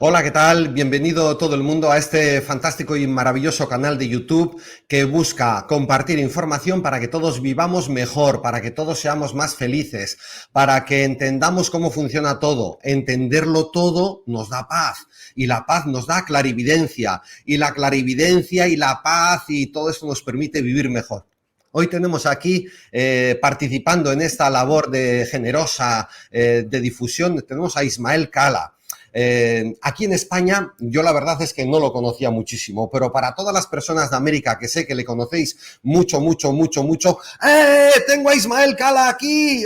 Hola, ¿qué tal? Bienvenido todo el mundo a este fantástico y maravilloso canal de YouTube que busca compartir información para que todos vivamos mejor, para que todos seamos más felices, para que entendamos cómo funciona todo. Entenderlo todo nos da paz y la paz nos da clarividencia y la clarividencia y la paz y todo eso nos permite vivir mejor. Hoy tenemos aquí, participando en esta labor de generosa de difusión, tenemos a Ismael Cala. Aquí en España yo la verdad es que no lo conocía muchísimo, pero para todas las personas de América que sé que le conocéis mucho, tengo a Ismael Cala aquí,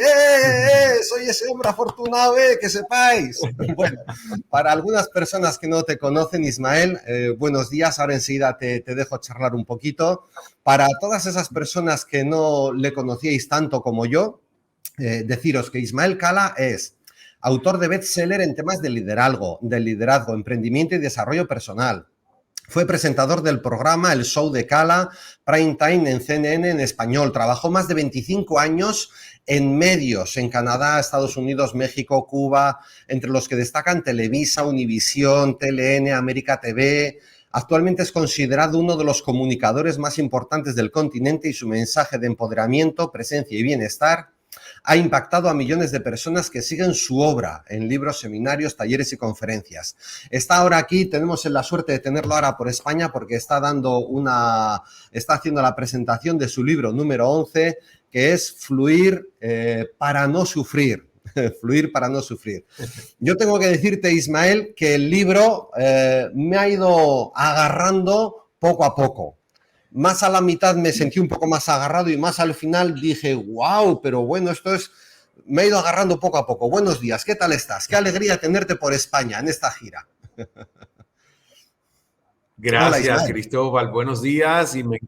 soy ese hombre afortunado, que sepáis. Bueno, para algunas personas que no te conocen, Ismael, buenos días, ahora enseguida te dejo charlar un poquito. Para todas esas personas que no le conocíais tanto como yo, deciros que Ismael Cala es autor de bestseller en temas de liderazgo, emprendimiento y desarrollo personal. Fue presentador del programa El Show de Cala, Prime Time en CNN en español. Trabajó más de 25 años en medios en Canadá, Estados Unidos, México, Cuba, entre los que destacan Televisa, Univisión, TLN, América TV. Actualmente es considerado uno de los comunicadores más importantes del continente y su mensaje de empoderamiento, presencia y bienestar ha impactado a millones de personas que siguen su obra en libros, seminarios, talleres y conferencias. Está ahora aquí, tenemos la suerte de tenerlo ahora por España porque está haciendo la presentación de su libro número 11, que es Fluir para no sufrir. Fluir para no sufrir. Yo tengo que decirte, Ismael, que el libro me ha ido agarrando poco a poco. Más a la mitad me sentí un poco más agarrado y más al final dije, wow, pero bueno, me ha ido agarrando poco a poco. Buenos días, ¿qué tal estás? Qué alegría tenerte por España en esta gira. Hola, Gracias, Ismael. Cristóbal. Buenos días y me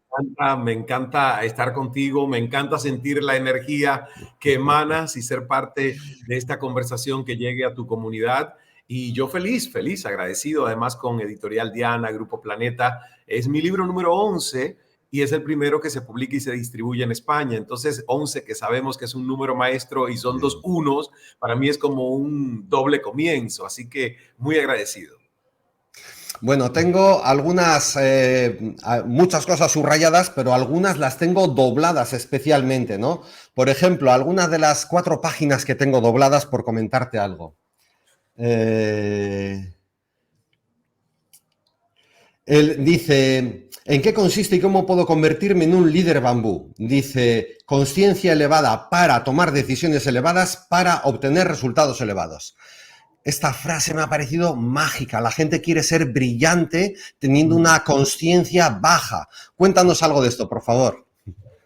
encanta estar contigo, me encanta sentir la energía que emanas y ser parte de esta conversación que llegue a tu comunidad. Y yo feliz, agradecido además con Editorial Diana, Grupo Planeta. Es mi libro número 11 y es el primero que se publica y se distribuye en España. Entonces, 11, que sabemos que es un número maestro y son dos unos, para mí es como un doble comienzo. Así que muy agradecido. Bueno, tengo muchas cosas subrayadas, pero algunas las tengo dobladas especialmente, ¿no? Por ejemplo, algunas de las 4 páginas que tengo dobladas por comentarte algo. Él dice, ¿en qué consiste y cómo puedo convertirme en un líder bambú? Dice, conciencia elevada para tomar decisiones elevadas para obtener resultados elevados. Esta frase me ha parecido mágica. La gente quiere ser brillante teniendo una conciencia baja. Cuéntanos algo de esto, por favor.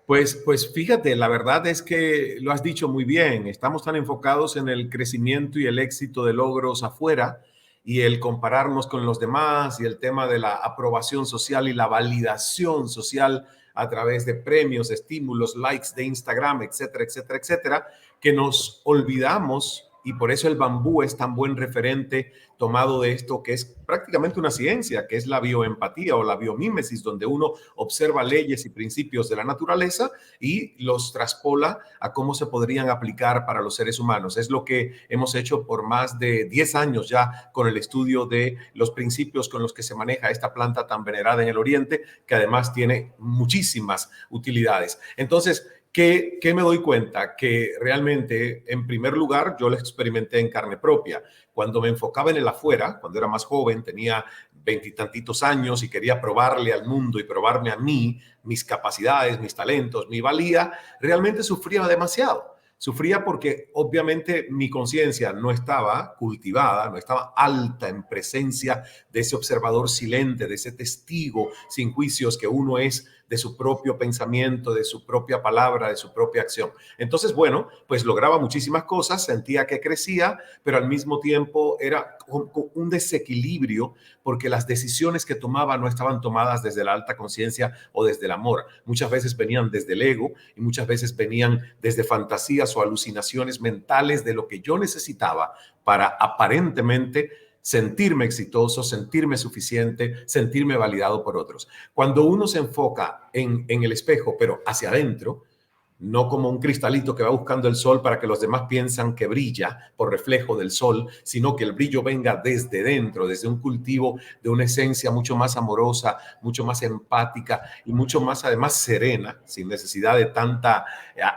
Pues fíjate, la verdad es que lo has dicho muy bien. Estamos tan enfocados en el crecimiento y el éxito de logros afuera y el compararnos con los demás y el tema de la aprobación social y la validación social a través de premios, estímulos, likes de Instagram, etcétera, etcétera, etcétera, que nos olvidamos. Y por eso el bambú es tan buen referente tomado de esto que es prácticamente una ciencia, que es la bioempatía o la biomímesis, donde uno observa leyes y principios de la naturaleza y los traspola a cómo se podrían aplicar para los seres humanos. Es lo que hemos hecho por más de 10 años ya con el estudio de los principios con los que se maneja esta planta tan venerada en el Oriente, que además tiene muchísimas utilidades. Entonces, ¿qué me doy cuenta? Que realmente, en primer lugar, yo lo experimenté en carne propia. Cuando me enfocaba en el afuera, cuando era más joven, tenía 20 y tantitos años y quería probarle al mundo y probarme a mí, mis capacidades, mis talentos, mi valía, realmente sufría demasiado. Sufría porque obviamente mi conciencia no estaba cultivada, no estaba alta en presencia de ese observador silente, de ese testigo sin juicios que uno es de su propio pensamiento, de su propia palabra, de su propia acción. Entonces, bueno, pues lograba muchísimas cosas, sentía que crecía, pero al mismo tiempo era un desequilibrio porque las decisiones que tomaba no estaban tomadas desde la alta conciencia o desde el amor. Muchas veces venían desde el ego y muchas veces venían desde fantasías o alucinaciones mentales de lo que yo necesitaba para aparentemente sentirme exitoso, sentirme suficiente, sentirme validado por otros. Cuando uno se enfoca en el espejo, pero hacia adentro, no como un cristalito que va buscando el sol para que los demás piensan que brilla por reflejo del sol, sino que el brillo venga desde dentro, desde un cultivo de una esencia mucho más amorosa, mucho más empática y mucho más además serena, sin necesidad de tanta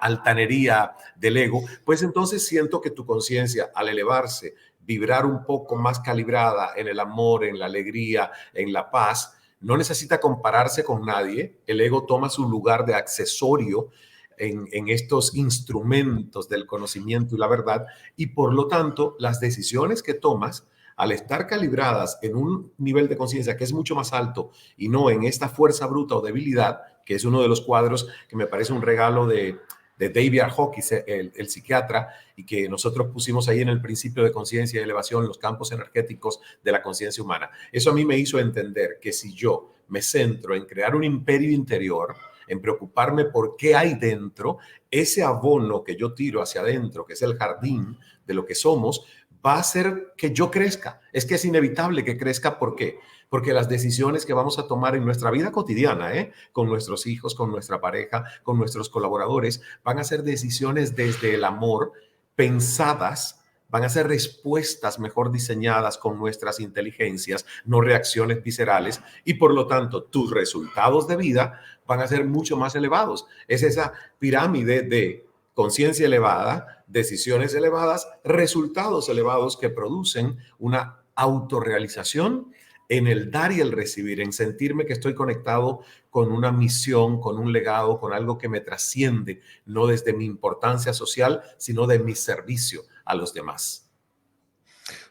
altanería del ego, pues entonces siento que tu conciencia al elevarse, vibrar un poco más calibrada en el amor, en la alegría, en la paz, no necesita compararse con nadie. El ego toma su lugar de accesorio en estos instrumentos del conocimiento y la verdad, y por lo tanto las decisiones que tomas al estar calibradas en un nivel de conciencia que es mucho más alto y no en esta fuerza bruta o debilidad, que es uno de los cuadros que me parece un regalo de David R. Hawkins, el psiquiatra, y que nosotros pusimos ahí en el principio de conciencia y elevación, los campos energéticos de la conciencia humana. Eso a mí me hizo entender que si yo me centro en crear un imperio interior, en preocuparme por qué hay dentro, ese abono que yo tiro hacia adentro, que es el jardín de lo que somos, va a hacer que yo crezca. Es que es inevitable que crezca. ¿Por qué? Porque las decisiones que vamos a tomar en nuestra vida cotidiana, con nuestros hijos, con nuestra pareja, con nuestros colaboradores, van a ser decisiones desde el amor, pensadas, van a ser respuestas mejor diseñadas con nuestras inteligencias, no reacciones viscerales, y por lo tanto tus resultados de vida van a ser mucho más elevados. Es esa pirámide de conciencia elevada, decisiones elevadas, resultados elevados que producen una autorrealización en el dar y el recibir, en sentirme que estoy conectado con una misión, con un legado, con algo que me trasciende, no desde mi importancia social, sino de mi servicio a los demás.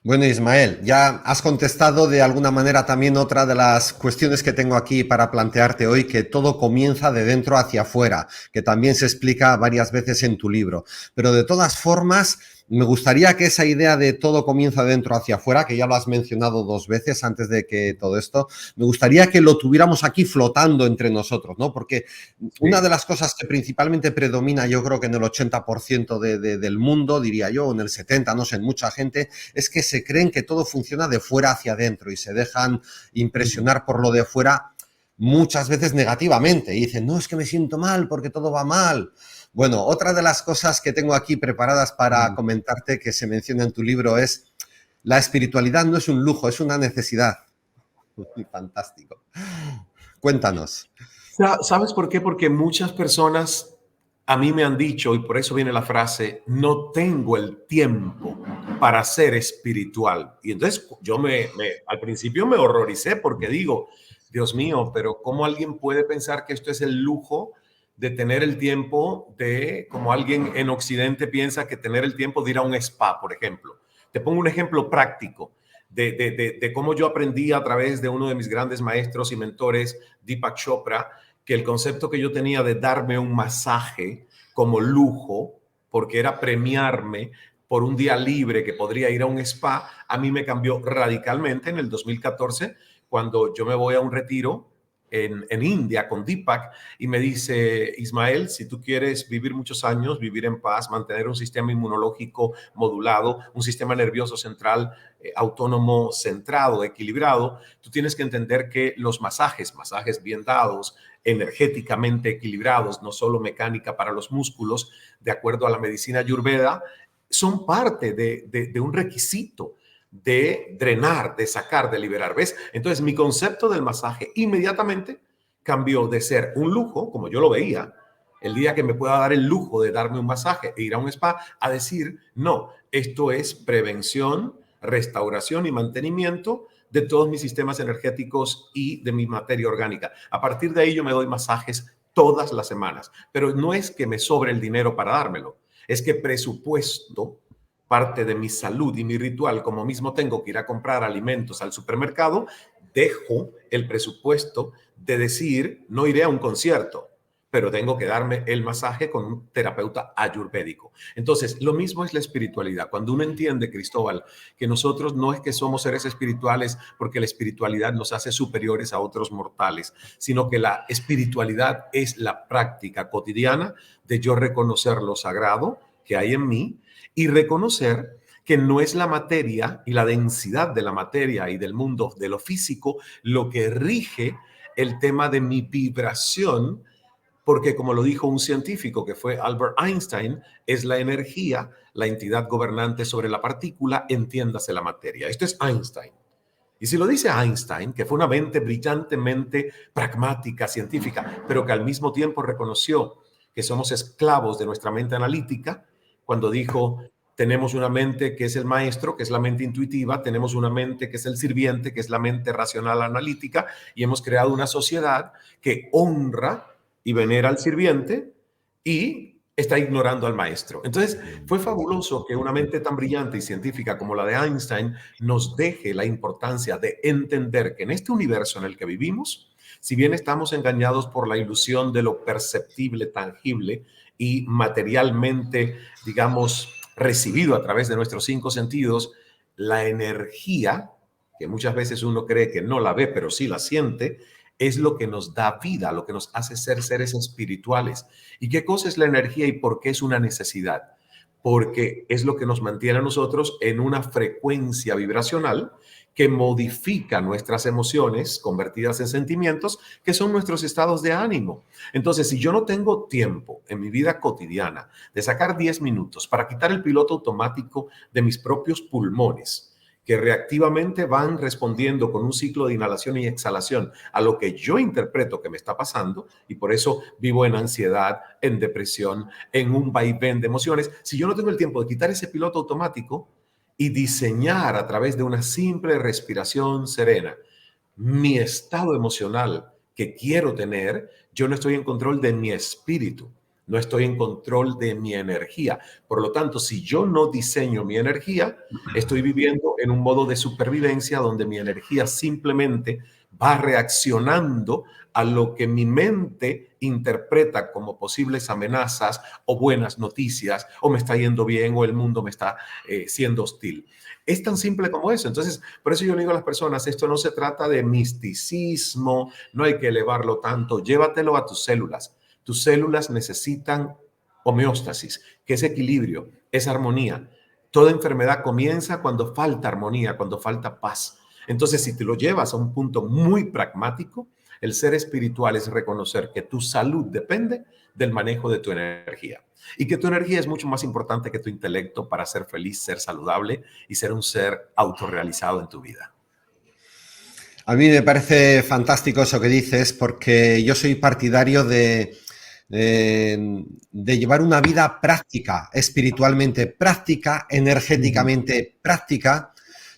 Bueno, Ismael, ya has contestado de alguna manera también otra de las cuestiones que tengo aquí para plantearte hoy, que todo comienza de dentro hacia afuera, que también se explica varias veces en tu libro. Pero de todas formas, me gustaría que esa idea de todo comienza de dentro hacia afuera, que ya lo has mencionado 2 veces antes de que todo esto, me gustaría que lo tuviéramos aquí flotando entre nosotros, ¿no? Porque una de las cosas que principalmente predomina, yo creo que en el 80% del mundo, diría yo, en el 70%, no sé, en mucha gente, es que se creen que todo funciona de fuera hacia adentro y se dejan impresionar por lo de fuera muchas veces negativamente. Y dicen, no, es que me siento mal porque todo va mal. Bueno, otra de las cosas que tengo aquí preparadas para comentarte que se menciona en tu libro es la espiritualidad no es un lujo, es una necesidad. Fantástico. Cuéntanos. ¿Sabes por qué? Porque muchas personas a mí me han dicho, y por eso viene la frase, no tengo el tiempo para ser espiritual. Y entonces yo al principio me horroricé porque digo, Dios mío, pero ¿cómo alguien puede pensar que esto es el lujo de tener el tiempo de, como alguien en Occidente piensa que tener el tiempo de ir a un spa, por ejemplo? Te pongo un ejemplo práctico de cómo yo aprendí a través de uno de mis grandes maestros y mentores, Deepak Chopra, que el concepto que yo tenía de darme un masaje como lujo, porque era premiarme por un día libre que podría ir a un spa, a mí me cambió radicalmente en el 2014, cuando yo me voy a un retiro en India con Deepak y me dice, Ismael, si tú quieres vivir muchos años, vivir en paz, mantener un sistema inmunológico modulado, un sistema nervioso central autónomo, centrado, equilibrado, tú tienes que entender que los masajes bien dados, energéticamente equilibrados, no solo mecánica para los músculos, de acuerdo a la medicina Ayurveda, son parte de un requisito de drenar, de sacar, de liberar. ¿Ves? Entonces mi concepto del masaje inmediatamente cambió de ser un lujo, como yo lo veía, el día que me pueda dar el lujo de darme un masaje e ir a un spa, a decir, no, esto es prevención, restauración y mantenimiento de todos mis sistemas energéticos y de mi materia orgánica. A partir de ahí yo me doy masajes todas las semanas, pero no es que me sobre el dinero para dármelo, es que presupuesto parte de mi salud y mi ritual, como mismo tengo que ir a comprar alimentos al supermercado, dejo el presupuesto de decir, no iré a un concierto, pero tengo que darme el masaje con un terapeuta ayurvédico. Entonces, lo mismo es la espiritualidad. Cuando uno entiende, Cristóbal, que nosotros no es que somos seres espirituales porque la espiritualidad nos hace superiores a otros mortales, sino que la espiritualidad es la práctica cotidiana de yo reconocer lo sagrado que hay en mí y reconocer que no es la materia y la densidad de la materia y del mundo de lo físico lo que rige el tema de mi vibración porque como lo dijo un científico que fue Albert Einstein, es la energía, la entidad gobernante sobre la partícula, entiéndase la materia. Esto es Einstein. Y si lo dice Einstein, que fue una mente brillantemente pragmática, científica, pero que al mismo tiempo reconoció que somos esclavos de nuestra mente analítica, cuando dijo, tenemos una mente que es el maestro, que es la mente intuitiva, tenemos una mente que es el sirviente, que es la mente racional analítica, y hemos creado una sociedad que honra y venera al sirviente y está ignorando al maestro. Entonces, fue fabuloso que una mente tan brillante y científica como la de Einstein nos deje la importancia de entender que en este universo en el que vivimos, si bien estamos engañados por la ilusión de lo perceptible, tangible y materialmente, digamos, recibido a través de nuestros 5 sentidos, la energía, que muchas veces uno cree que no la ve, pero sí la siente, es lo que nos da vida, lo que nos hace ser seres espirituales. ¿Y qué cosa es la energía y por qué es una necesidad? Porque es lo que nos mantiene a nosotros en una frecuencia vibracional que modifica nuestras emociones convertidas en sentimientos, que son nuestros estados de ánimo. Entonces, si yo no tengo tiempo en mi vida cotidiana de sacar 10 minutos para quitar el piloto automático de mis propios pulmones, que reactivamente van respondiendo con un ciclo de inhalación y exhalación a lo que yo interpreto que me está pasando, y por eso vivo en ansiedad, en depresión, en un vaivén de emociones. Si yo no tengo el tiempo de quitar ese piloto automático y diseñar a través de una simple respiración serena mi estado emocional que quiero tener, yo no estoy en control de mi espíritu, no estoy en control de mi energía. Por lo tanto, si yo no diseño mi energía, estoy viviendo en un modo de supervivencia donde mi energía simplemente va reaccionando a lo que mi mente interpreta como posibles amenazas o buenas noticias, o me está yendo bien, o el mundo me está siendo hostil. Es tan simple como eso. Entonces, por eso yo le digo a las personas, esto no se trata de misticismo, no hay que elevarlo tanto, llévatelo a tus células. Tus células necesitan homeostasis, que es equilibrio, es armonía. Toda enfermedad comienza cuando falta armonía, cuando falta paz. Entonces, si te lo llevas a un punto muy pragmático, el ser espiritual es reconocer que tu salud depende del manejo de tu energía y que tu energía es mucho más importante que tu intelecto para ser feliz, ser saludable y ser un ser autorrealizado en tu vida. A mí me parece fantástico eso que dices, porque yo soy partidario de llevar una vida práctica, espiritualmente práctica, energéticamente práctica.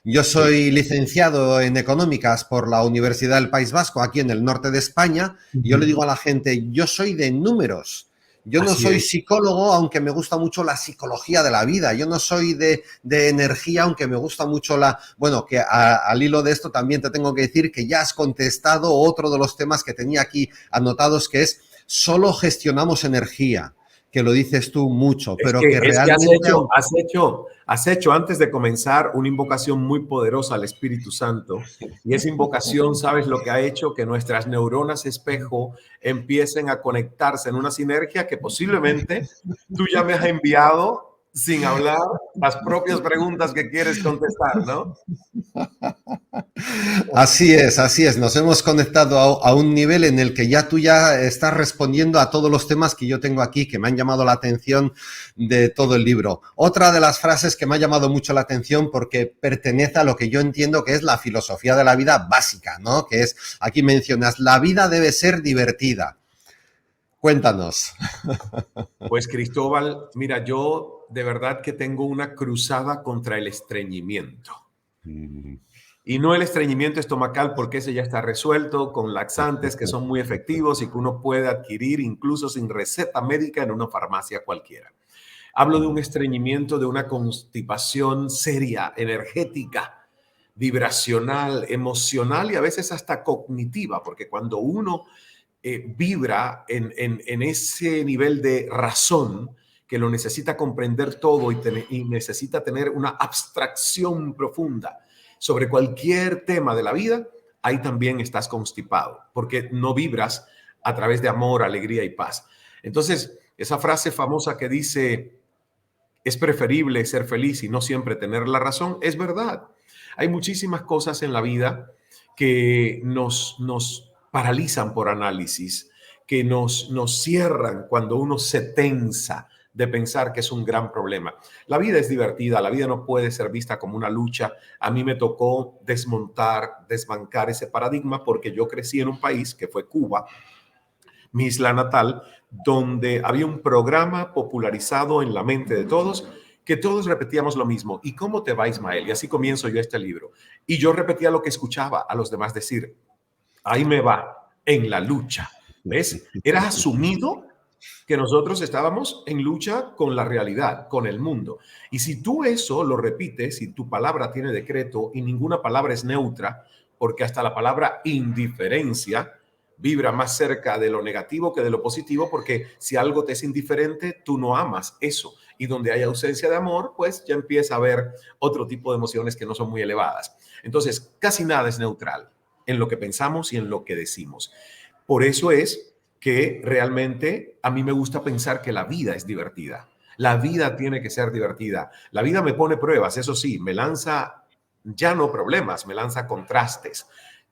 Yo soy licenciado en económicas por la Universidad del País Vasco, aquí en el norte de España, y yo le digo a la gente, yo soy de números. Yo no soy psicólogo, aunque me gusta mucho la psicología de la vida. Yo no soy de energía, aunque me gusta mucho la... Bueno, que al hilo de esto también te tengo que decir que ya has contestado otro de los temas que tenía aquí anotados, que es solo gestionamos energía, que lo dices tú mucho, pero que realmente... Has hecho antes de comenzar una invocación muy poderosa al Espíritu Santo, y esa invocación, ¿sabes lo que ha hecho? Que nuestras neuronas espejo empiecen a conectarse en una sinergia que posiblemente tú ya me has enviado sin hablar las propias preguntas que quieres contestar, ¿no? Así es. Nos hemos conectado a un nivel en el que ya tú ya estás respondiendo a todos los temas que yo tengo aquí, que me han llamado la atención de todo el libro. Otra de las frases que me ha llamado mucho la atención porque pertenece a lo que yo entiendo que es la filosofía de la vida básica, ¿no? Que es, aquí mencionas, la vida debe ser divertida. Cuéntanos. Pues Cristóbal, mira, yo de verdad que tengo una cruzada contra el estreñimiento. Y no el estreñimiento estomacal, porque ese ya está resuelto con laxantes que son muy efectivos y que uno puede adquirir incluso sin receta médica en una farmacia cualquiera. Hablo de un estreñimiento, de una constipación seria, energética, vibracional, emocional y a veces hasta cognitiva, porque cuando uno vibra en ese nivel de razón que lo necesita comprender todo y necesita tener una abstracción profunda sobre cualquier tema de la vida, ahí también estás constipado, porque no vibras a través de amor, alegría y paz. Entonces, esa frase famosa que dice, es preferible ser feliz y no siempre tener la razón, es verdad. Hay muchísimas cosas en la vida que nos paralizan por análisis, que nos cierran cuando uno se tensa de pensar que es un gran problema. La vida es divertida, la vida no puede ser vista como una lucha. A mí me tocó desbancar ese paradigma porque yo crecí en un país que fue Cuba, mi isla natal, donde había un programa popularizado en la mente de todos, que todos repetíamos lo mismo. ¿Y cómo te va, Ismael? Y así comienzo yo este libro. Y yo repetía lo que escuchaba a los demás decir, ahí me va, en la lucha. ¿Ves? Era asumido que nosotros estábamos en lucha con la realidad, con el mundo. Y si tú eso lo repites, y tu palabra tiene decreto y ninguna palabra es neutra, porque hasta la palabra indiferencia vibra más cerca de lo negativo que de lo positivo, porque si algo te es indiferente, tú no amas eso. Y donde hay ausencia de amor, pues ya empieza a haber otro tipo de emociones que no son muy elevadas. Entonces, casi nada es neutral en lo que pensamos y en lo que decimos. Por eso es que realmente a mí me gusta pensar que la vida es divertida. La vida tiene que ser divertida. La vida me pone pruebas, eso sí, me lanza ya no problemas, me lanza contrastes.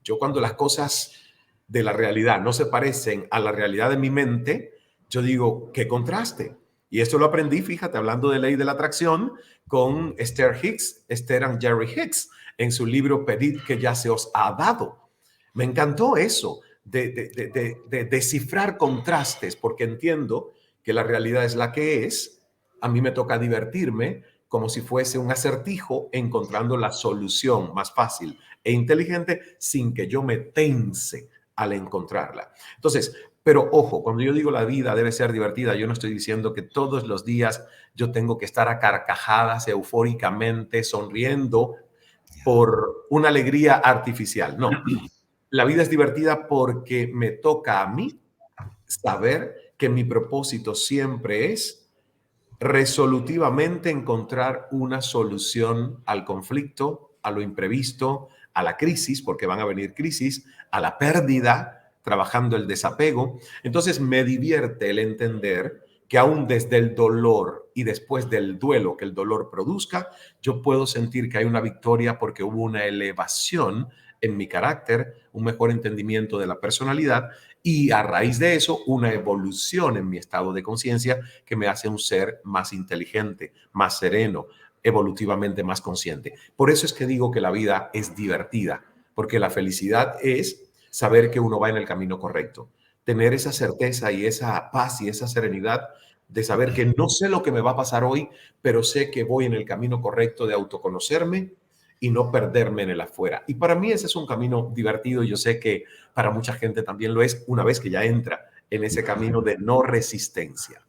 Yo cuando las cosas de la realidad no se parecen a la realidad de mi mente, yo digo, qué contraste. Y esto lo aprendí, fíjate, hablando de ley de la atracción, con Esther and Jerry Hicks, en su libro Pedid que ya se os ha dado. Me encantó eso, de descifrar contrastes, porque entiendo que la realidad es la que es. A mí me toca divertirme como si fuese un acertijo, encontrando la solución más fácil e inteligente sin que yo me tense al encontrarla. Entonces, pero ojo, cuando yo digo la vida debe ser divertida, yo no estoy diciendo que todos los días yo tengo que estar a carcajadas, eufóricamente, sonriendo por una alegría artificial. No, la vida es divertida porque me toca a mí saber que mi propósito siempre es resolutivamente encontrar una solución al conflicto, a lo imprevisto, a la crisis, porque van a venir crisis, a la pérdida, trabajando el desapego. Entonces me divierte el entender que aún desde el dolor y después del duelo que el dolor produzca, yo puedo sentir que hay una victoria porque hubo una elevación en mi carácter, un mejor entendimiento de la personalidad y a raíz de eso una evolución en mi estado de conciencia que me hace un ser más inteligente, más sereno, evolutivamente más consciente. Por eso es que digo que la vida es divertida, porque la felicidad es saber que uno va en el camino correcto, tener esa certeza y esa paz y esa serenidad de saber que no sé lo que me va a pasar hoy, pero sé que voy en el camino correcto de autoconocerme y no perderme en el afuera. Y para mí ese es un camino divertido y yo sé que para mucha gente también lo es una vez que ya entra en ese camino de no resistencia.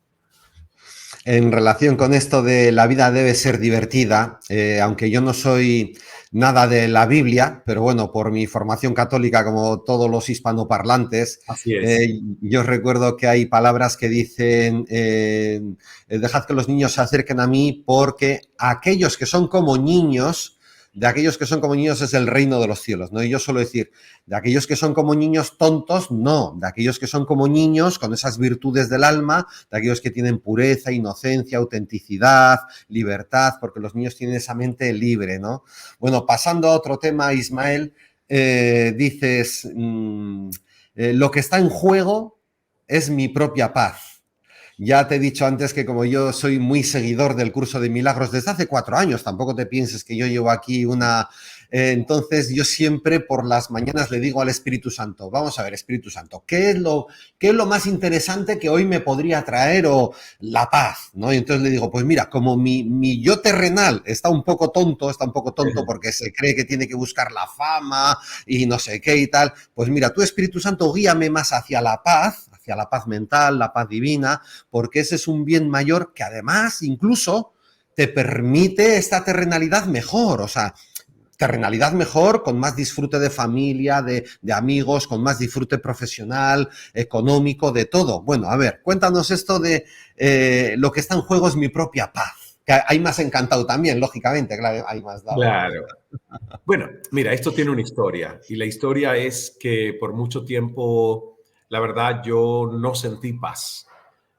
En relación con esto de la vida debe ser divertida, aunque yo no soy nada de la Biblia, pero bueno, por mi formación católica, como todos los hispanoparlantes, Así es. yo recuerdo que hay palabras que dicen, dejad que los niños se acerquen a mí porque aquellos que son como niños, de aquellos que son como niños es el reino de los cielos, ¿no? Y yo suelo decir, de aquellos que son como niños tontos, no, de aquellos que son como niños con esas virtudes del alma, de aquellos que tienen pureza, inocencia, autenticidad, libertad, porque los niños tienen esa mente libre, ¿no? Bueno, pasando a otro tema, Ismael, dices, lo que está en juego es mi propia paz. Ya te he dicho antes que como yo soy muy seguidor del curso de milagros desde hace 4 años, tampoco te pienses que yo llevo aquí una... entonces yo siempre por las mañanas le digo al Espíritu Santo, vamos a ver, Espíritu Santo, qué es lo más interesante que hoy me podría traer o la paz? ¿No? Y entonces le digo, pues mira, como mi yo terrenal está un poco tonto porque se cree que tiene que buscar la fama y no sé qué y tal, pues mira, tú Espíritu Santo guíame más hacia la paz mental, la paz divina, porque ese es un bien mayor que además incluso te permite esta terrenalidad mejor, o sea, terrenalidad mejor, con más disfrute de familia, de amigos, con más disfrute profesional, económico, de todo. Bueno, a ver, cuéntanos esto de lo que está en juego es mi propia paz. Que hay más encantado también, lógicamente, claro, hay más dado. Claro. Bueno, mira, esto tiene una historia y la historia es que por mucho tiempo, la verdad, yo no sentí paz,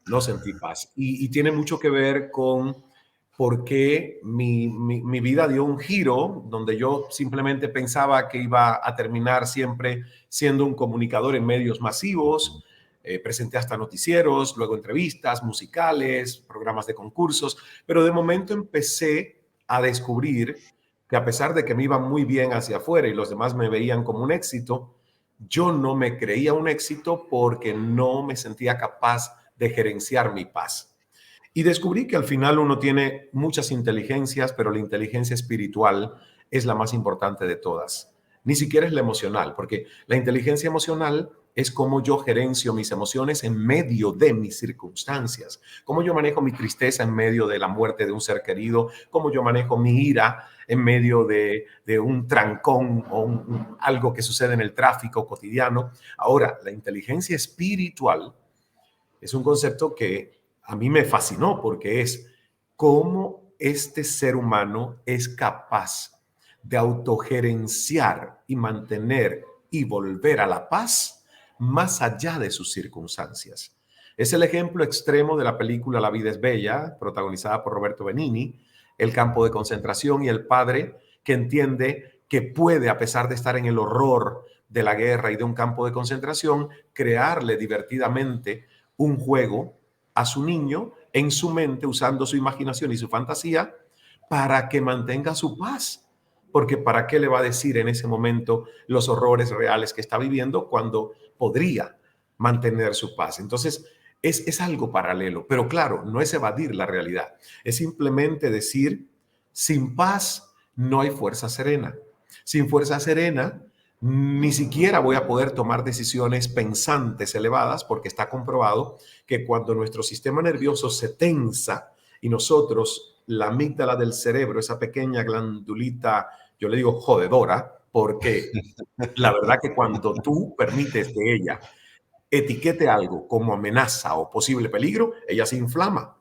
no sentí paz. Y tiene mucho que ver con por qué mi vida dio un giro donde yo simplemente pensaba que iba a terminar siempre siendo un comunicador en medios masivos, presenté hasta noticieros, luego entrevistas, musicales, programas de concursos, pero de momento empecé a descubrir que a pesar de que me iba muy bien hacia afuera y los demás me veían como un éxito, yo no me creía un éxito porque no me sentía capaz de gerenciar mi paz. Y descubrí que al final uno tiene muchas inteligencias, pero la inteligencia espiritual es la más importante de todas. Ni siquiera es la emocional, porque la inteligencia emocional es cómo yo gerencio mis emociones en medio de mis circunstancias, cómo yo manejo mi tristeza en medio de la muerte de un ser querido, cómo yo manejo mi ira en medio de un trancón o algo que sucede en el tráfico cotidiano. Ahora, la inteligencia espiritual es un concepto que a mí me fascinó porque es cómo este ser humano es capaz de autogerenciar y mantener y volver a la paz más allá de sus circunstancias. Es el ejemplo extremo de la película La vida es bella, protagonizada por Roberto Benigni, el campo de concentración y el padre que entiende que puede, a pesar de estar en el horror de la guerra y de un campo de concentración, crearle divertidamente un juego a su niño en su mente, usando su imaginación y su fantasía, para que mantenga su paz. Porque ¿para qué le va a decir en ese momento los horrores reales que está viviendo cuando podría mantener su paz? Entonces, es algo paralelo, pero claro, no es evadir la realidad, es simplemente decir, sin paz no hay fuerza serena. Sin fuerza serena, ni siquiera voy a poder tomar decisiones pensantes elevadas, porque está comprobado que cuando nuestro sistema nervioso se tensa y nosotros, la amígdala del cerebro, esa pequeña glandulita, yo le digo jodedora, porque la verdad que cuando tú permites que ella etiquete algo como amenaza o posible peligro, ella se inflama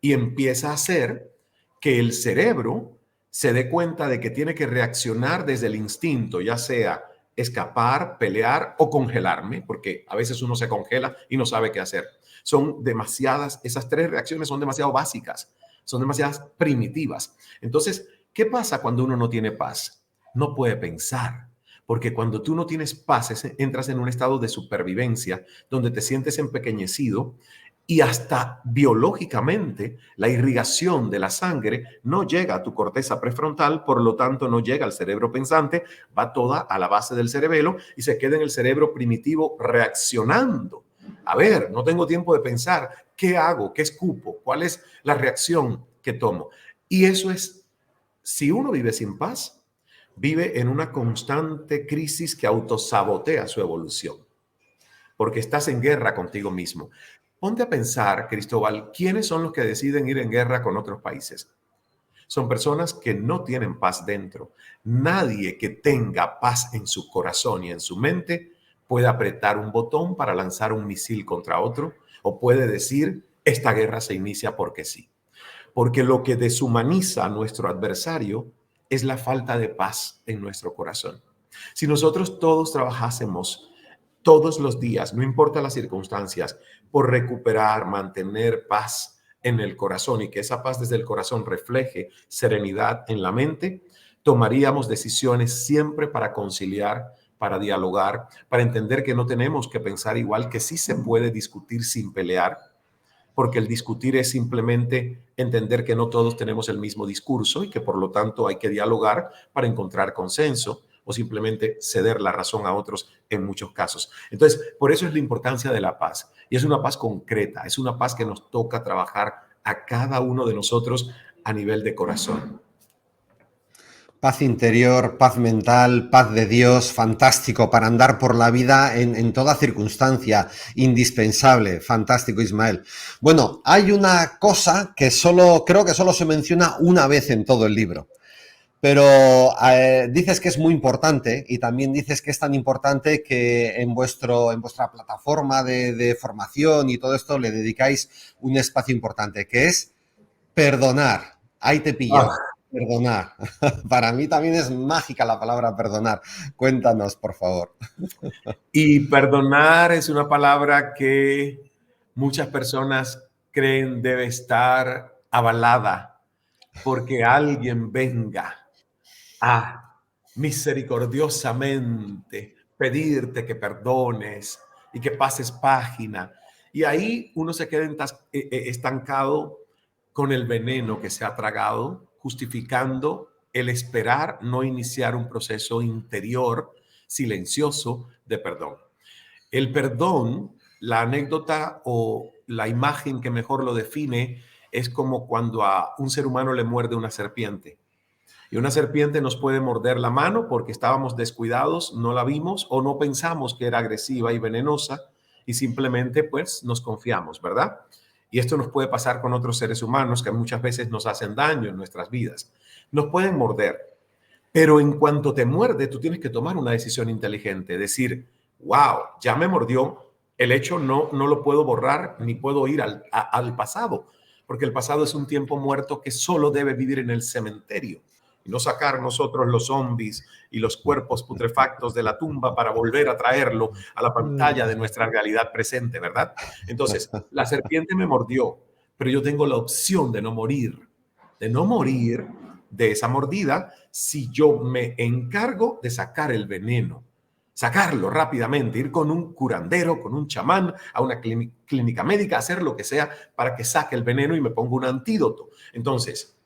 y empieza a hacer que el cerebro se dé cuenta de que tiene que reaccionar desde el instinto, ya sea escapar, pelear o congelarme, porque a veces uno se congela y no sabe qué hacer. Son demasiadas, esas tres reacciones son demasiado básicas, son demasiadas primitivas. Entonces, ¿qué pasa cuando uno no tiene paz? No puede pensar, porque cuando tú no tienes paz, entras en un estado de supervivencia donde te sientes empequeñecido y hasta biológicamente la irrigación de la sangre no llega a tu corteza prefrontal, por lo tanto no llega al cerebro pensante, va toda a la base del cerebelo y se queda en el cerebro primitivo reaccionando. A ver, no tengo tiempo de pensar, ¿qué hago? ¿Qué escupo? ¿Cuál es la reacción que tomo? Y eso es, si uno vive sin paz, vive en una constante crisis que autosabotea su evolución, porque estás en guerra contigo mismo. Ponte a pensar, Cristóbal, ¿quiénes son los que deciden ir en guerra con otros países? Son personas que no tienen paz dentro. Nadie que tenga paz en su corazón y en su mente puede apretar un botón para lanzar un misil contra otro o puede decir, esta guerra se inicia porque sí. Porque lo que deshumaniza a nuestro adversario es la falta de paz en nuestro corazón. Si nosotros todos trabajásemos todos los días, no importa las circunstancias, por recuperar, mantener paz en el corazón y que esa paz desde el corazón refleje serenidad en la mente, tomaríamos decisiones siempre para conciliar, para dialogar, para entender que no tenemos que pensar igual, que sí se puede discutir sin pelear, porque el discutir es simplemente entender que no todos tenemos el mismo discurso y que por lo tanto hay que dialogar para encontrar consenso o simplemente ceder la razón a otros en muchos casos. Entonces, por eso es la importancia de la paz. Y es una paz concreta, es una paz que nos toca trabajar a cada uno de nosotros a nivel de corazón. Paz interior, paz mental, paz de Dios, fantástico para andar por la vida en toda circunstancia, indispensable, fantástico, Ismael. Bueno, hay una cosa que creo que solo se menciona una vez en todo el libro, pero dices que es muy importante y también dices que es tan importante que en vuestra plataforma de formación y todo esto le dedicáis un espacio importante, que es perdonar. Ahí te he pillado. Perdonar. Para mí también es mágica la palabra perdonar. Cuéntanos, por favor. Y perdonar es una palabra que muchas personas creen debe estar avalada porque alguien venga a misericordiosamente pedirte que perdones y que pases página. Y ahí uno se queda estancado con el veneno que se ha tragado, justificando el esperar no iniciar un proceso interior silencioso de perdón. El perdón, la anécdota o la imagen que mejor lo define es como cuando a un ser humano le muerde una serpiente. Y una serpiente nos puede morder la mano porque estábamos descuidados, no la vimos o no pensamos que era agresiva y venenosa y simplemente pues nos confiamos, ¿verdad? Y esto nos puede pasar con otros seres humanos que muchas veces nos hacen daño en nuestras vidas. Nos pueden morder, pero en cuanto te muerde, tú tienes que tomar una decisión inteligente, decir, wow, ya me mordió, el hecho no lo puedo borrar ni puedo ir al pasado, porque el pasado es un tiempo muerto que solo debe vivir en el cementerio y no sacar nosotros los zombies y los cuerpos putrefactos de la tumba para volver a traerlo a la pantalla de nuestra realidad presente, ¿verdad? Entonces, la serpiente me mordió, pero yo tengo la opción de no morir de esa mordida si yo me encargo de sacar el veneno, sacarlo rápidamente, ir con un curandero, con un chamán, a una clínica médica, hacer lo que sea para que saque el veneno y me ponga un antídoto. Entonces,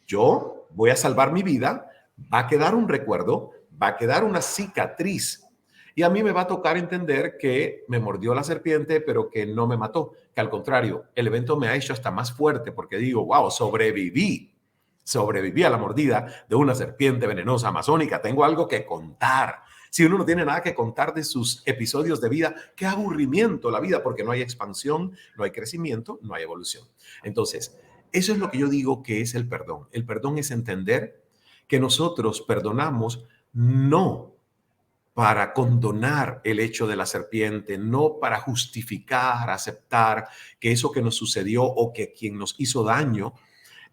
yo voy a salvar mi vida, va a quedar un recuerdo, va a quedar una cicatriz. Y a mí me va a tocar entender que me mordió la serpiente, pero que no me mató. Que al contrario, el evento me ha hecho hasta más fuerte porque digo, wow, sobreviví a la mordida de una serpiente venenosa amazónica. Tengo algo que contar. Si uno no tiene nada que contar de sus episodios de vida, qué aburrimiento la vida, porque no hay expansión, no hay crecimiento, no hay evolución. Entonces, eso es lo que yo digo que es el perdón. El perdón es entender que nosotros perdonamos no para condonar el hecho de la serpiente, no para justificar, aceptar que eso que nos sucedió o que quien nos hizo daño,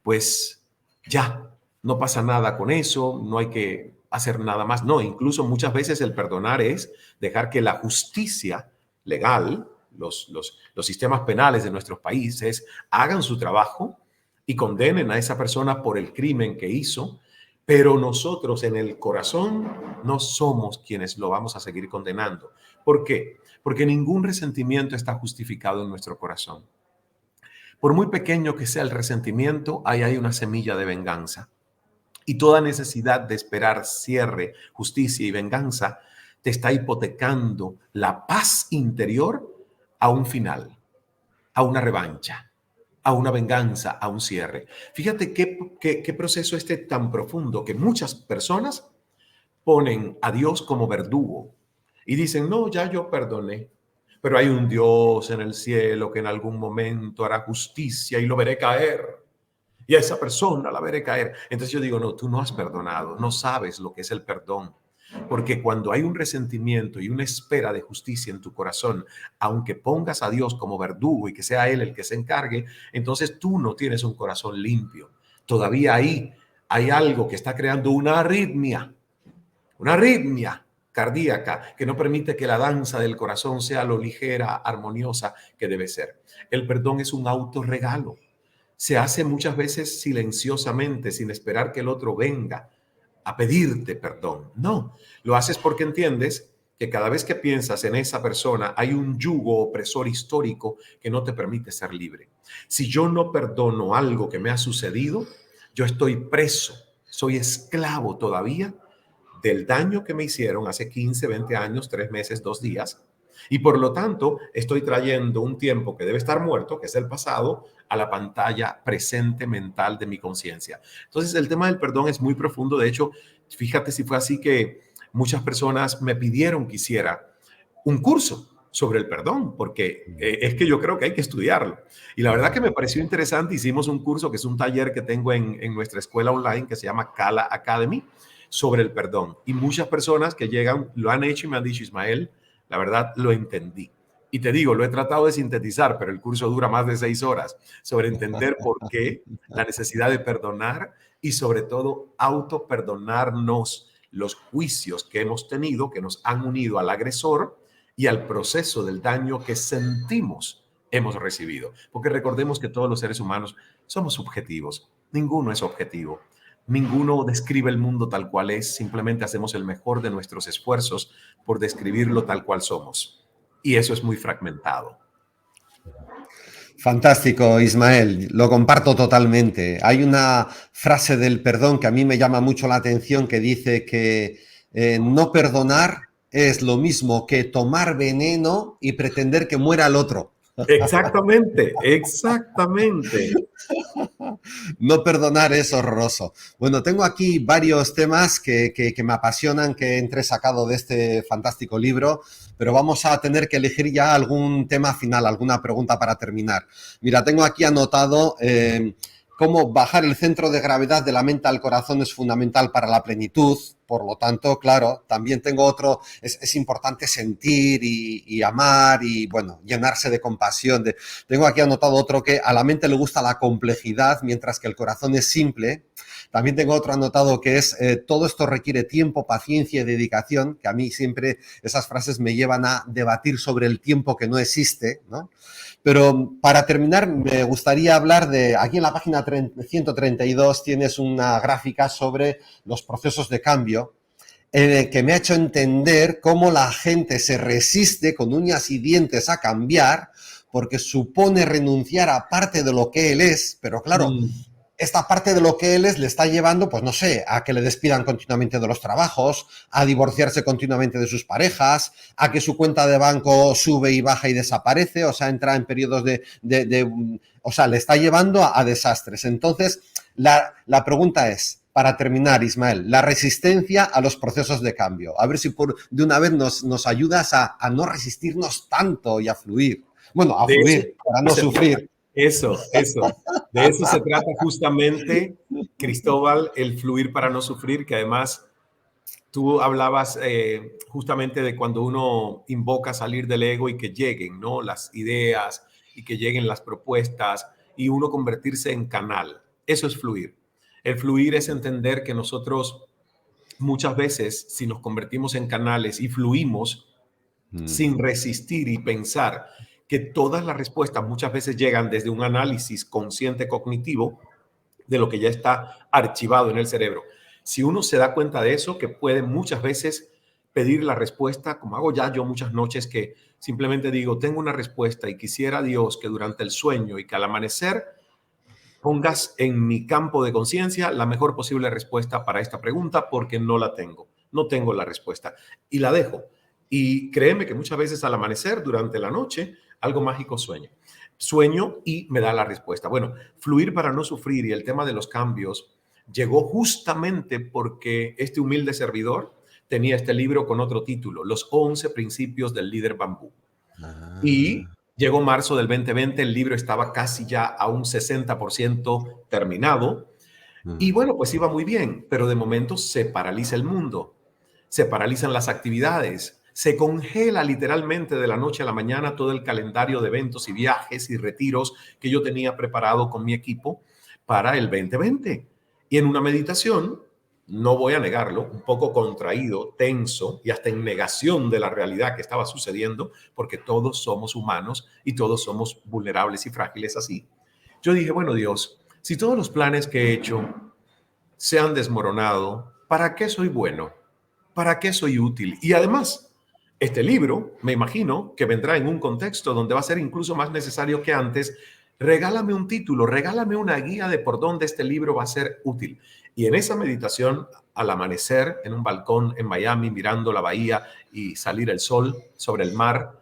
pues ya, no pasa nada con eso, no hay que hacer nada más. No, incluso muchas veces el perdonar es dejar que la justicia legal, los sistemas penales de nuestros países hagan su trabajo y condenen a esa persona por el crimen que hizo, pero nosotros en el corazón no somos quienes lo vamos a seguir condenando. ¿Por qué? Porque ningún resentimiento está justificado en nuestro corazón. Por muy pequeño que sea el resentimiento, ahí hay una semilla de venganza. Y toda necesidad de esperar cierre, justicia y venganza te está hipotecando la paz interior a un final, a una revancha, a una venganza, a un cierre. Fíjate qué proceso este tan profundo que muchas personas ponen a Dios como verdugo y dicen, no, ya yo perdoné, pero hay un Dios en el cielo que en algún momento hará justicia y lo veré caer. Y a esa persona la veré caer. Entonces yo digo, no, tú no has perdonado, no sabes lo que es el perdón. Porque cuando hay un resentimiento y una espera de justicia en tu corazón, aunque pongas a Dios como verdugo y que sea Él el que se encargue, entonces tú no tienes un corazón limpio. Todavía ahí hay algo que está creando una arritmia cardíaca que no permite que la danza del corazón sea lo ligera, armoniosa que debe ser. El perdón es un autorregalo. Se hace muchas veces silenciosamente, sin esperar que el otro venga a pedirte perdón. No, lo haces porque entiendes que cada vez que piensas en esa persona hay un yugo opresor histórico que no te permite ser libre. Si yo no perdono algo que me ha sucedido, yo estoy preso, soy esclavo todavía del daño que me hicieron hace 15, 20 años, 3 meses, 2 días. Y por lo tanto, estoy trayendo un tiempo que debe estar muerto, que es el pasado, a la pantalla presente mental de mi conciencia. Entonces, el tema del perdón es muy profundo. De hecho, fíjate si fue así que muchas personas me pidieron que hiciera un curso sobre el perdón, porque es que yo creo que hay que estudiarlo. Y la verdad que me pareció interesante. Hicimos un curso que es un taller que tengo en nuestra escuela online que se llama Kala Academy sobre el perdón. Y muchas personas que llegan lo han hecho y me han dicho, Ismael, la verdad lo entendí. Y te digo, lo he tratado de sintetizar, pero el curso dura más de 6 horas sobre entender por qué, la necesidad de perdonar y sobre todo autoperdonarnos los juicios que hemos tenido, que nos han unido al agresor y al proceso del daño que sentimos hemos recibido. Porque recordemos que todos los seres humanos somos subjetivos, ninguno es objetivo. Ninguno describe el mundo tal cual es, simplemente hacemos el mejor de nuestros esfuerzos por describirlo tal cual somos. y eso es muy fragmentado. Fantástico, Ismael, lo comparto totalmente. Hay una frase del perdón que a mí me llama mucho la atención que dice que no perdonar es lo mismo que tomar veneno y pretender que muera el otro. Exactamente, exactamente. No perdonar es horroroso. Bueno, tengo aquí varios temas que me apasionan, que he entresacado de este fantástico libro, pero vamos a tener que elegir ya algún tema final, alguna pregunta para terminar. Mira, tengo aquí anotado cómo bajar el centro de gravedad de la mente al corazón es fundamental para la plenitud. Por lo tanto, claro, también tengo otro, es importante sentir y amar y, bueno, llenarse de compasión. Tengo aquí anotado otro que a la mente le gusta la complejidad, mientras que el corazón es simple. También tengo otro anotado que es, todo esto requiere tiempo, paciencia y dedicación, que a mí siempre esas frases me llevan a debatir sobre el tiempo que no existe, ¿no? Pero para terminar, me gustaría hablar de, aquí en la página 132 tienes una gráfica sobre los procesos de cambio, que me ha hecho entender cómo la gente se resiste con uñas y dientes a cambiar porque supone renunciar a parte de lo que él es, pero claro, esta parte de lo que él es le está llevando, pues no sé, a que le despidan continuamente de los trabajos, a divorciarse continuamente de sus parejas, a que su cuenta de banco sube y baja y desaparece, o sea, entra en periodos o sea, le está llevando a desastres. Entonces, la pregunta es, para terminar, Ismael, la resistencia a los procesos de cambio. A ver si de una vez nos ayudas a no resistirnos tanto y a fluir. Bueno, a fluir, para no sufrir. Eso. De eso se trata justamente, Cristóbal, el fluir para no sufrir, que además tú hablabas justamente de cuando uno invoca salir del ego y que lleguen, ¿no?, las ideas y que lleguen las propuestas y uno convertirse en canal. Eso es fluir. El fluir es entender que nosotros muchas veces, si nos convertimos en canales y fluimos sin resistir y pensar que todas las respuestas muchas veces llegan desde un análisis consciente cognitivo de lo que ya está archivado en el cerebro. Si uno se da cuenta de eso, que puede muchas veces pedir la respuesta, como hago ya yo muchas noches, que simplemente digo, tengo una respuesta y quisiera Dios que durante el sueño y que al amanecer pongas en mi campo de conciencia la mejor posible respuesta para esta pregunta, porque no la tengo, no tengo la respuesta y la dejo. Y créeme que muchas veces al amanecer, durante la noche, algo mágico sueño y me da la respuesta. Bueno, fluir para no sufrir y el tema de los cambios llegó justamente porque este humilde servidor tenía este libro con otro título, Los 11 principios del líder bambú. Y llegó marzo del 2020, el libro estaba casi ya a un 60% terminado. Y bueno, pues iba muy bien, pero de momento se paraliza el mundo, se paralizan las actividades, se congela literalmente de la noche a la mañana todo el calendario de eventos y viajes y retiros que yo tenía preparado con mi equipo para el 2020. Y en una meditación, no voy a negarlo, un poco contraído, tenso y hasta en negación de la realidad que estaba sucediendo, porque todos somos humanos y todos somos vulnerables y frágiles así. Yo dije, bueno, Dios, si todos los planes que he hecho se han desmoronado, ¿para qué soy bueno? ¿Para qué soy útil? Y además, este libro, me imagino que vendrá en un contexto donde va a ser incluso más necesario que antes. Regálame un título, regálame una guía de por dónde este libro va a ser útil. Y en esa meditación, al amanecer, en un balcón en Miami, mirando la bahía y salir el sol sobre el mar,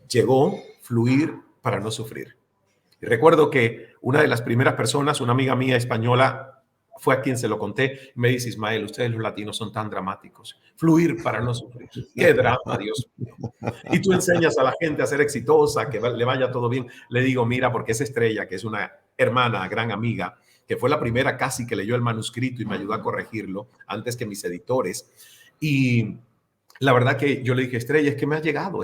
llegó fluir para no sufrir. Y recuerdo que una de las primeras personas, una amiga mía española, fue a quien se lo conté. Me dice, Ismael, ustedes los latinos son tan dramáticos. Fluir para no sufrir. ¡Qué drama, Dios mío! Y tú enseñas a la gente a ser exitosa, que le vaya todo bien. Le digo, mira, porque es Estrella, que es una hermana, gran amiga, que fue la primera casi que leyó el manuscrito y me ayudó a corregirlo antes que mis editores. Y la verdad que yo le dije, Estrella, es que me ha llegado,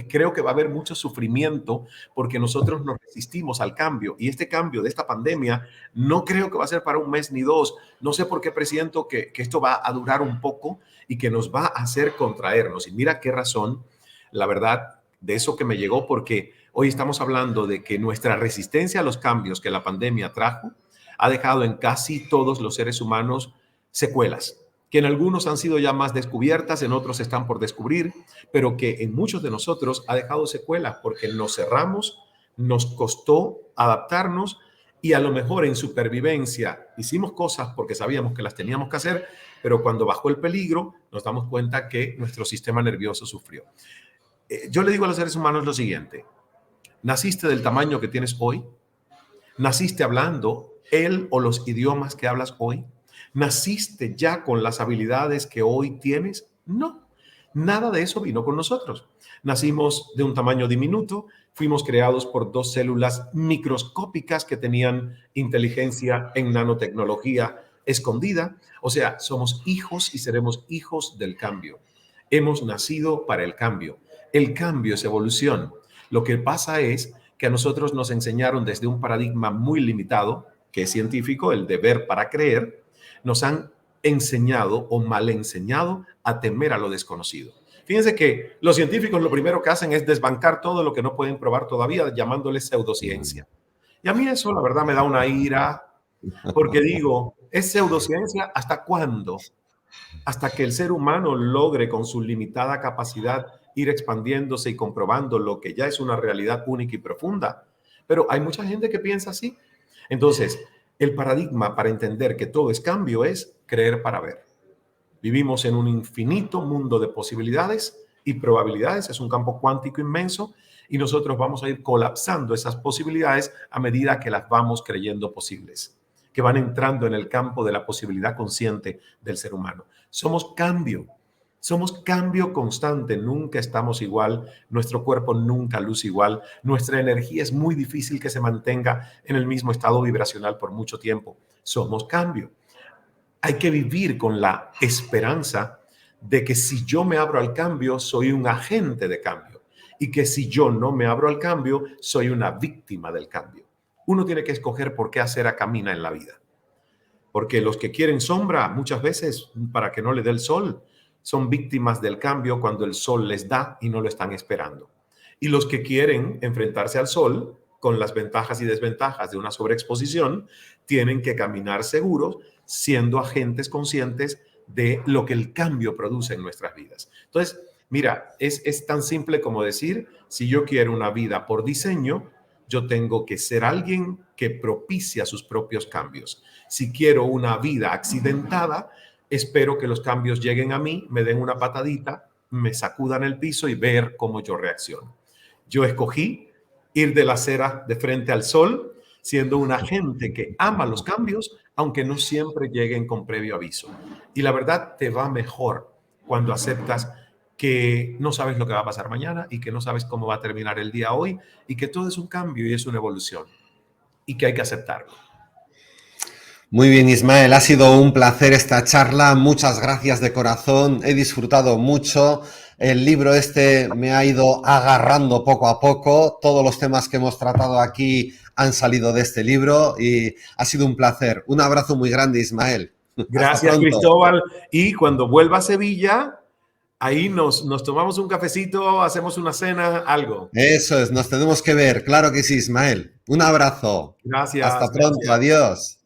creo que va a haber mucho sufrimiento porque nosotros nos resistimos al cambio y este cambio de esta pandemia no creo que va a ser para un mes ni dos. No sé por qué presiento que esto va a durar un poco y que nos va a hacer contraernos. Y mira qué razón, la verdad, de eso que me llegó, porque hoy estamos hablando de que nuestra resistencia a los cambios que la pandemia trajo ha dejado en casi todos los seres humanos secuelas que en algunos han sido ya más descubiertas, en otros están por descubrir, pero que en muchos de nosotros ha dejado secuelas porque nos cerramos, nos costó adaptarnos y a lo mejor en supervivencia hicimos cosas porque sabíamos que las teníamos que hacer, pero cuando bajó el peligro nos damos cuenta que nuestro sistema nervioso sufrió. Yo le digo a los seres humanos lo siguiente: naciste del tamaño que tienes hoy, naciste hablando el o los idiomas que hablas hoy, naciste ya con las habilidades que hoy tienes. No, nada de eso vino con nosotros. Nacimos de un tamaño diminuto, fuimos creados por 2 células microscópicas que tenían inteligencia en nanotecnología escondida. O sea, somos hijos y seremos hijos del cambio. Hemos nacido para el cambio. El cambio es evolución. Lo que pasa es que a nosotros nos enseñaron desde un paradigma muy limitado, que es científico, el de ver para creer. Nos han enseñado o mal enseñado a temer a lo desconocido. Fíjense que los científicos lo primero que hacen es desbancar todo lo que no pueden probar todavía, llamándole pseudociencia. Y a mí eso, la verdad, me da una ira, porque digo, ¿es pseudociencia hasta cuándo? Hasta que el ser humano logre con su limitada capacidad ir expandiéndose y comprobando lo que ya es una realidad única y profunda. Pero hay mucha gente que piensa así. Entonces, el paradigma para entender que todo es cambio es creer para ver. Vivimos en un infinito mundo de posibilidades y probabilidades, es un campo cuántico inmenso y nosotros vamos a ir colapsando esas posibilidades a medida que las vamos creyendo posibles, que van entrando en el campo de la posibilidad consciente del ser humano. Somos cambio constante, nunca estamos igual, nuestro cuerpo nunca luce igual, nuestra energía es muy difícil que se mantenga en el mismo estado vibracional por mucho tiempo. Somos cambio. Hay que vivir con la esperanza de que si yo me abro al cambio, soy un agente de cambio y que si yo no me abro al cambio, soy una víctima del cambio. Uno tiene que escoger por qué acera camina en la vida. Porque los que quieren sombra, muchas veces, para que no le dé el sol, son víctimas del cambio cuando el sol les da y no lo están esperando. Y los que quieren enfrentarse al sol, con las ventajas y desventajas de una sobreexposición, tienen que caminar seguros, siendo agentes conscientes de lo que el cambio produce en nuestras vidas. Entonces, mira, es tan simple como decir, si yo quiero una vida por diseño, yo tengo que ser alguien que propicia sus propios cambios. Si quiero una vida accidentada, espero que los cambios lleguen a mí, me den una patadita, me sacudan el piso y ver cómo yo reacciono. Yo escogí ir de la acera de frente al sol, siendo una gente que ama los cambios, aunque no siempre lleguen con previo aviso. Y la verdad, te va mejor cuando aceptas que no sabes lo que va a pasar mañana y que no sabes cómo va a terminar el día hoy y que todo es un cambio y es una evolución y que hay que aceptarlo. Muy bien, Ismael, ha sido un placer esta charla, muchas gracias de corazón, he disfrutado mucho, el libro este me ha ido agarrando poco a poco, todos los temas que hemos tratado aquí han salido de este libro y ha sido un placer. Un abrazo muy grande, Ismael. Gracias, Cristóbal, y cuando vuelva a Sevilla, ahí nos tomamos un cafecito, hacemos una cena, algo. Eso es, nos tenemos que ver, claro que sí, Ismael. Un abrazo. Gracias. Hasta pronto, gracias. adiós.